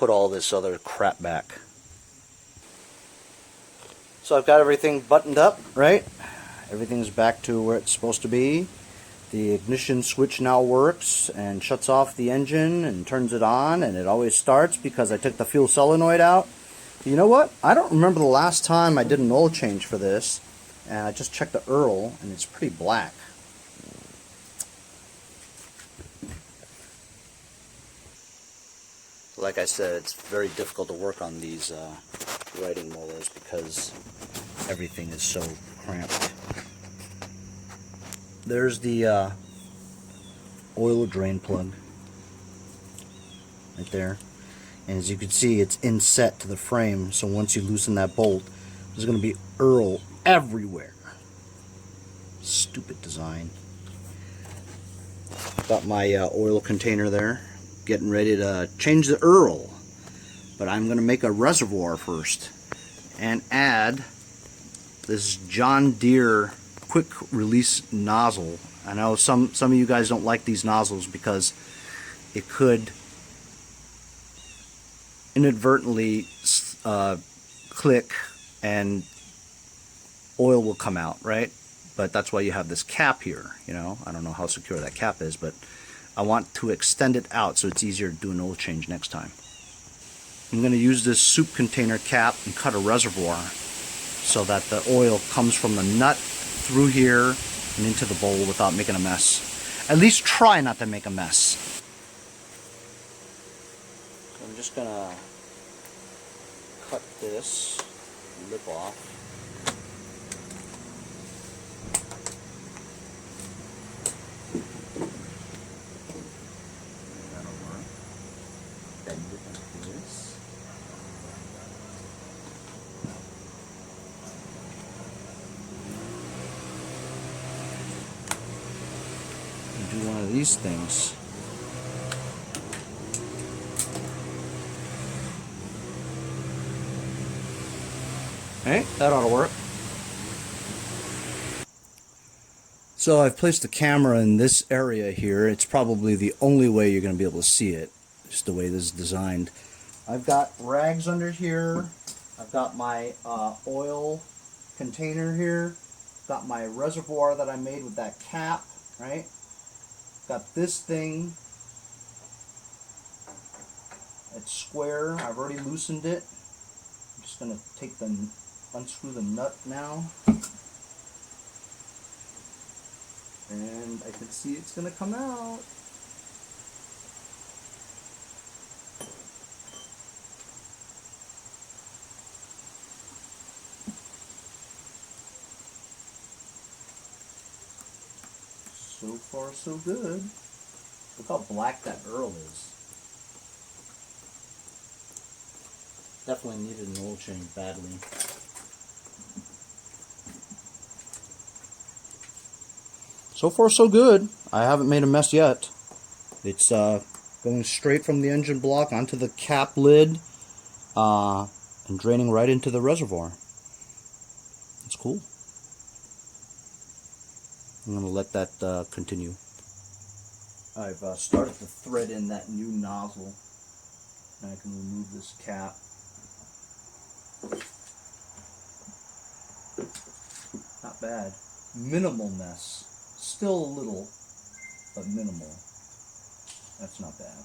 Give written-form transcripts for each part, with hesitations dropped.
put all this other crap back. So I've got everything buttoned up, right? Everything's back to where it's supposed to be. The ignition switch now works and shuts off the engine and turns it on, and it always starts because I took the fuel solenoid out. You know what? I don't remember the last time I did an oil change for this, and I just checked the Earl, and it's pretty black. Like I said, it's very difficult to work on these riding mowers because everything is so cramped. There's the oil drain plug right there, and as you can see, it's inset to the frame, so once you loosen that bolt, there's going to be Earl everywhere. Stupid design. Got my oil container there, getting ready to change the Earl, but I'm going to make a reservoir first and add this John Deere quick release nozzle. I know some of you guys don't like these nozzles because it could inadvertently click and oil will come out, right? But that's why you have this cap here, you know. I don't know how secure that cap is, but I want to extend it out so it's easier to do an oil change next time. I'm going to use this soup container cap and cut a reservoir so that the oil comes from the nut through here and into the bowl without making a mess. At least try not to make a mess. So I'm just going to cut this lip off. Do one of these things. Hey, that ought to work. So I've placed the camera in this area here. It's probably the only way you're going to be able to see it, just the way this is designed. I've got rags under here. I've got my oil container here. Got my reservoir that I made with that cap, right? Got this thing. It's square. I've already loosened it. I'm just going to unscrew the nut now. And I can see it's going to come out. So far, so good. Look how black that Earl is. Definitely needed an oil change badly. So far, so good. I haven't made a mess yet. It's going straight from the engine block onto the cap lid and draining right into the reservoir. It's cool. I'm going to let that continue. I've started to thread in that new nozzle. And I can remove this cap. Not bad. Minimal mess. Still a little, but minimal. That's not bad.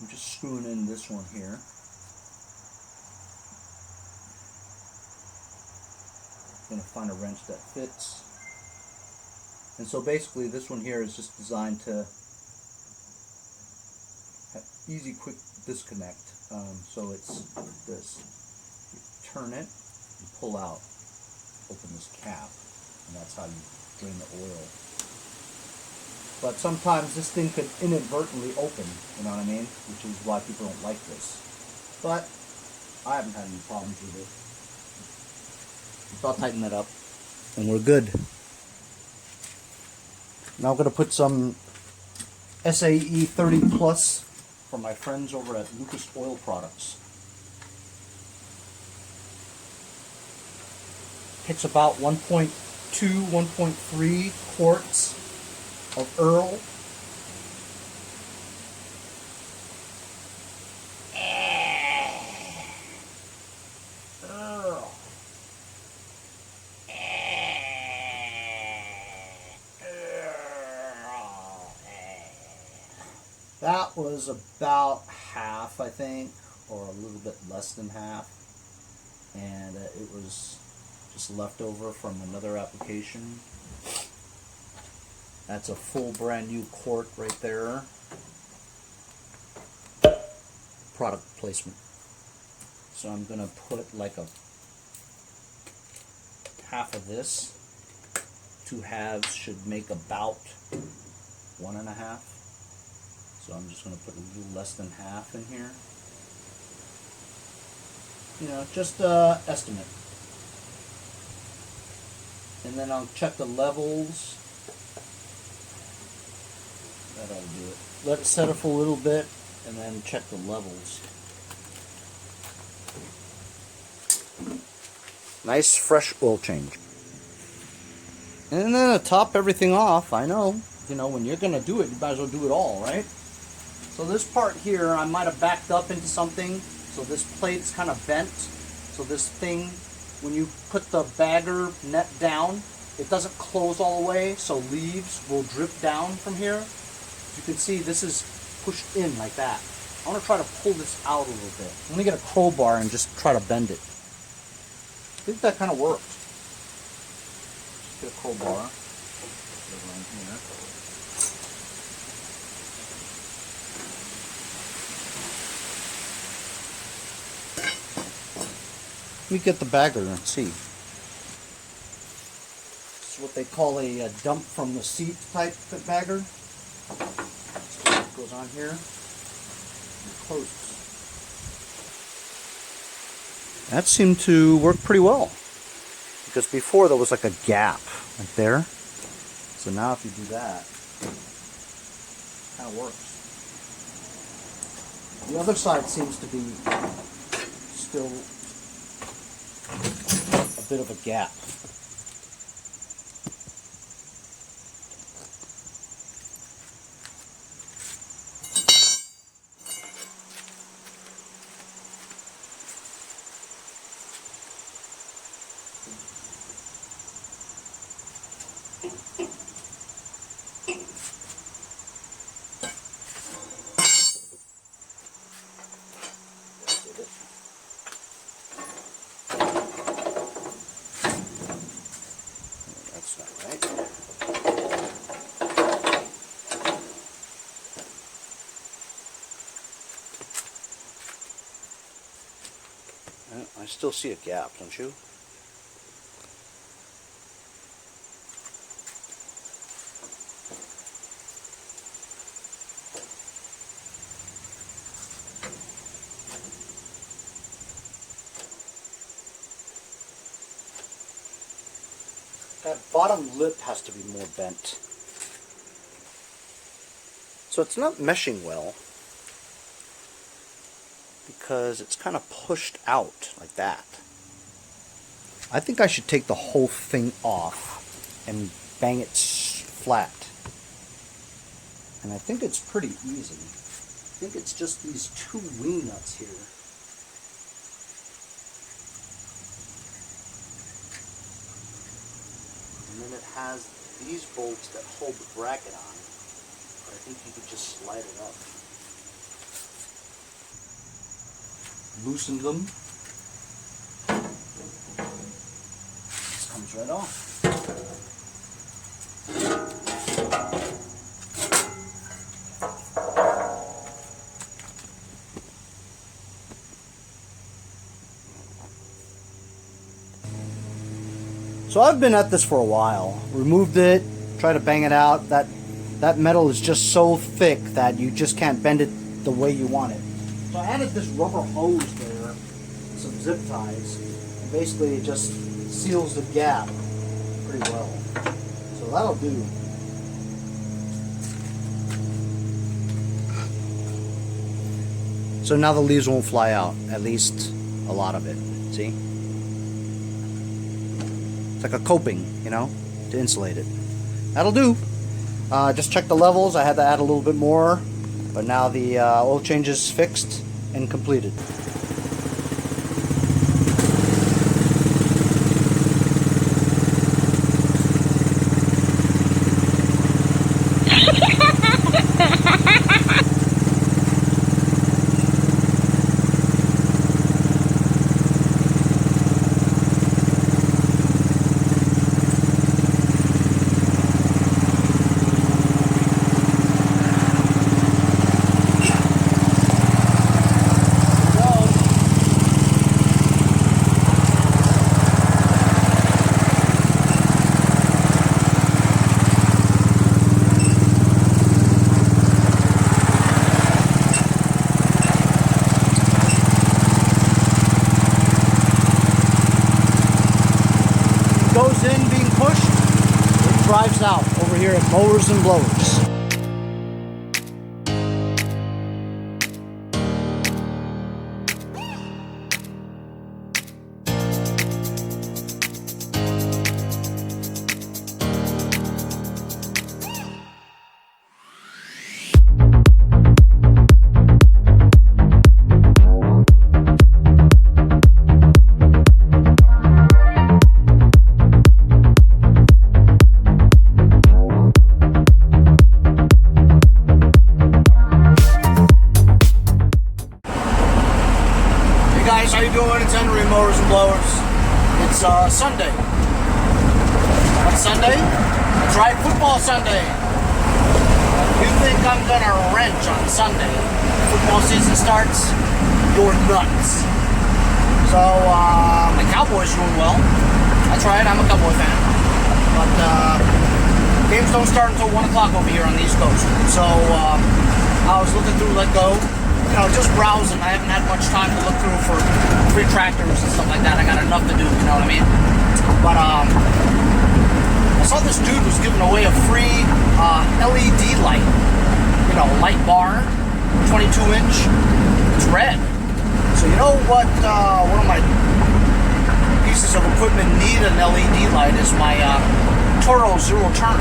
I'm just screwing in this one here. Going to find a wrench that fits. And so basically this one here is just designed to have easy quick disconnect. So it's like this. You turn it and pull out, open this cap, and that's how you drain the oil. But sometimes this thing could inadvertently open, you know what I mean? Which is why people don't like this. But I haven't had any problems with it. So I'll tighten that up, and we're good. Now I'm going to put some SAE 30 Plus from my friends over at Lucas Oil Products. Takes about 1.2, 1.3 quarts of Earl, That was about half, I think, or a little bit less than half. And it was just leftover from another application. That's a full brand new quart right there. Product placement. So I'm going to put like a half of this. 2 halves should make about 1.5. So I'm just going to put a little less than half in here. You know, just estimate. And then I'll check the levels. That ought to do it. Let it set up a little bit and then check the levels. Nice fresh oil change. And then to top everything off, I know, you know, when you're going to do it, you might as well do it all, right? So this part here, I might have backed up into something. So this plate's kind of bent. So this thing, when you put the bagger net down, it doesn't close all the way, so leaves will drip down from here. You can see this is pushed in like that. I want to try to pull this out a little bit. I'm going to get a crowbar and just try to bend it. I think that kind of worked. Just get a crowbar. Put it around here. Let me get the bagger and see. This is what they call a dump from the seat type bagger. So it goes on here and closes. That seemed to work pretty well, because before there was like a gap right there. So now if you do that, it kind of works. The other side seems to be still a bit of a gap. That's not right. I still see a gap, don't you? That bottom lip has to be more bent. So it's not meshing well because it's kind of pushed out like that. I think I should take the whole thing off and bang it flat. And I think it's pretty easy. I think it's just these 2 wing nuts here. And then it has these bolts that hold the bracket on. But I think you could just slide it up. Loosen them. This comes right off. So I've been at this for a while. Removed it, tried to bang it out. That metal is just so thick that you just can't bend it the way you want it. So I added this rubber hose there, some zip ties, and basically it just seals the gap pretty well. So that'll do. So now the leaves won't fly out, at least a lot of it, see? It's like a coping, you know, to insulate it. That'll do. Just check the levels. I had to add a little bit more, but now the oil change is fixed and completed. drive south over here at Mowers and Blowers. Guys, how you doing? It's Henry, Mowers and Blowers. It's Sunday. What's Sunday? That's right, football Sunday. You think I'm gonna wrench on Sunday? Football season starts, you're nuts. So, my Cowboys doing well. That's right, I'm a Cowboy fan. But, games don't start until 1 o'clock over here on the East Coast. So, I was looking through Let Go. You know, just browsing. I haven't had much time to look through for free tractors and stuff like that. I got enough to do, you know what I mean? But I saw this dude was giving away a free LED light. You know, light bar, 22-inch. It's red. So you know what? One of my pieces of equipment need an LED light is my Toro zero turn.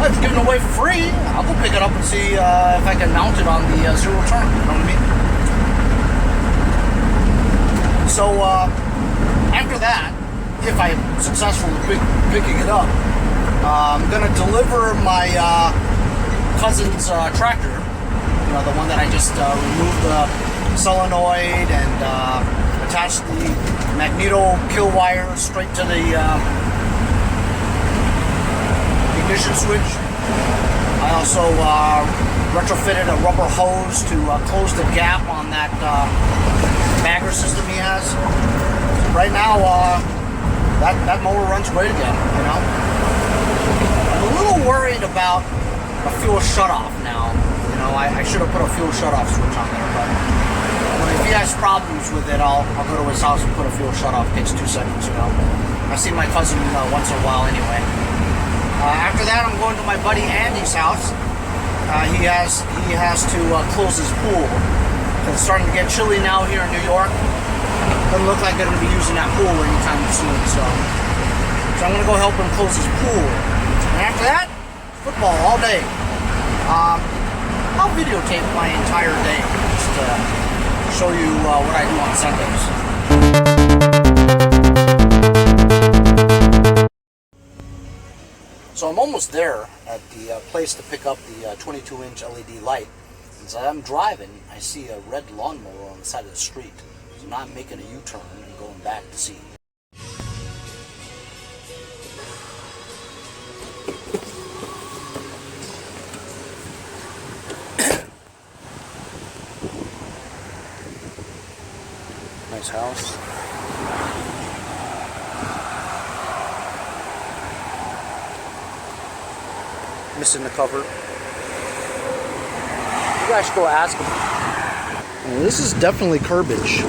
It's given away for free. I'll go pick it up and see if I can mount it on the zero turn. You know what I mean? So after that, if I'm successful in picking it up, I'm gonna deliver my cousin's tractor. You know, the one that I just removed the solenoid and attached the magneto kill wire straight to the ignition switch. I also retrofitted a rubber hose to close the gap on that bagger system he has. Right now, that mower runs great again, you know. I'm a little worried about a fuel shutoff now. You know, I should have put a fuel shutoff switch on there, but if he has problems with it, I'll go to his house and put a fuel shutoff. It takes 2 seconds, you know. I see my cousin once in a while anyway. After that, I'm going to my buddy Andy's house. He has to close his pool. It's starting to get chilly now here in New York. Doesn't look like they're going to be using that pool anytime soon. So I'm going to go help him close his pool. And after that, football all day. I'll videotape my entire day just to show you what I do on Sundays. So I'm almost there at the place to pick up the 22-inch LED light. As I'm driving, I see a red lawnmower on the side of the street. So now I'm making a U-turn and going back to see. Nice house. Missing the cover. You guys should go ask him. Well, this is definitely curbage.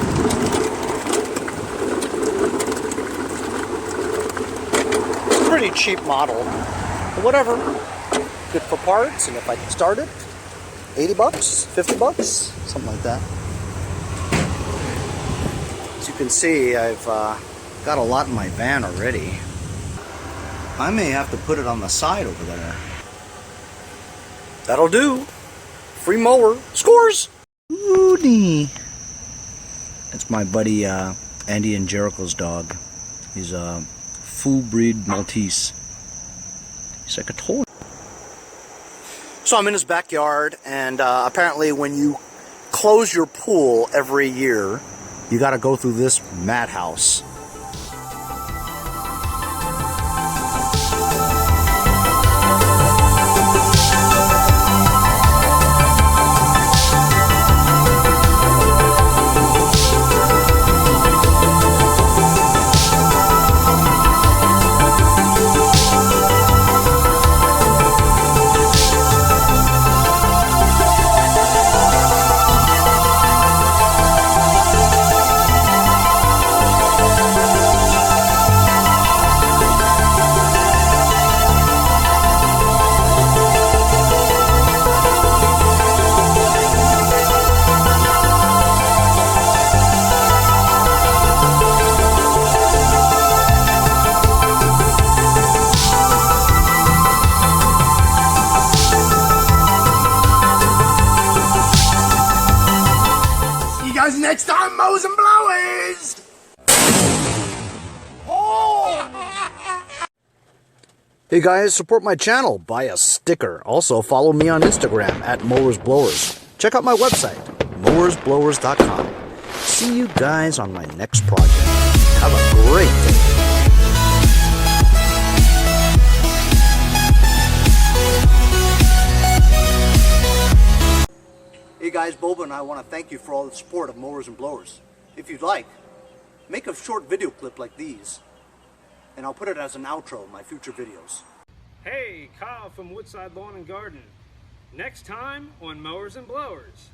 Pretty cheap model. But whatever. Good for parts, and if I can start it, 80 bucks, 50 bucks, something like that. As you can see, I've got a lot in my van already. I may have to put it on the side over there. That'll do. Free mower. Scores! Rudy. That's my buddy Andy and Jericho's dog. He's a full breed Maltese. He's like a toy. So I'm in his backyard, and apparently when you close your pool every year, you gotta go through this madhouse. Hey guys, support my channel. Buy a sticker. Also, follow me on Instagram at Mowers Blowers. Check out my website, mowersblowers.com. See you guys on my next project. Have a great day. Hey guys, Boba and I want to thank you for all the support of Mowers and Blowers. If you'd like, make a short video clip like these, and I'll put it as an outro in my future videos. Hey, Kyle from Woodside Lawn and Garden. Next time on Mowers and Blowers.